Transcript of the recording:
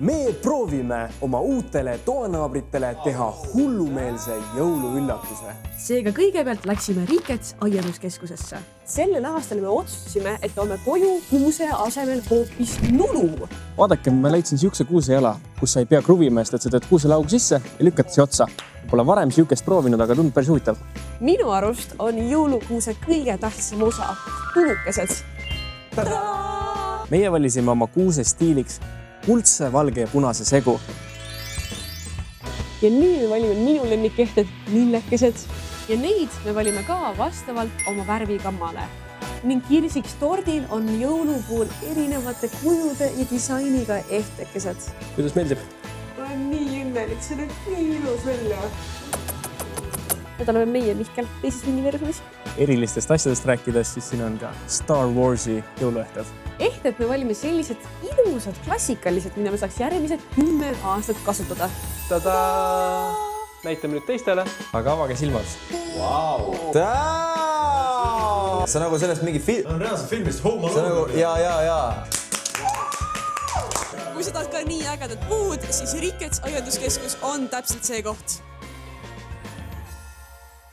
Me proovime oma uutele toanaabritele teha hullumeelse jõuluüllatuse. Seega kõigepealt läksime Rickets aianduskeskusesse. Sellel aastal me otsustasime, et toome koju kuuse asemel hoopis nulu. Vaadake, ma leidsin siukse kuusejala, kus sa ei pea kruvima eest, et sa teed kuuselaugu sisse ja lükkad see otsa. Pole varem siukest proovinud, aga tundub päris huvitav. Minu arust on jõulukuuse kõige tähtsam osa tulukesed. Meie valisime oma kuuse stiiliks kuldse, valge ja punase segu. Ja nii me valime minu lemmikehted lillekesed. Ja neid me valime ka vastavalt oma värvikammale. Ning kirsiks tordil on jõulupuul erinevate kujude ja disainiga ehtekesed. Kuidas meeldib? Ma olen nii õnnelik, see näeb nii ilus välja. Need oleme meie Mihkel teises universumis. Erilistest asjadest rääkides, siis siin on ka Star Warsi jõuluehted. Ehted me valime sellised ilusad, klassikalised, mida me saaks järgmised 10 aastat kasutada. Tadaa! Näitame nüüd teistele, aga avage silmad. Wow. See on nagu sellest mingi film. On reaalselt filmist Home Alone. See on nagu, jaa. Kui sa tahad ka nii ägedat puud, siis Rickets aianduskeskus on täpselt see koht.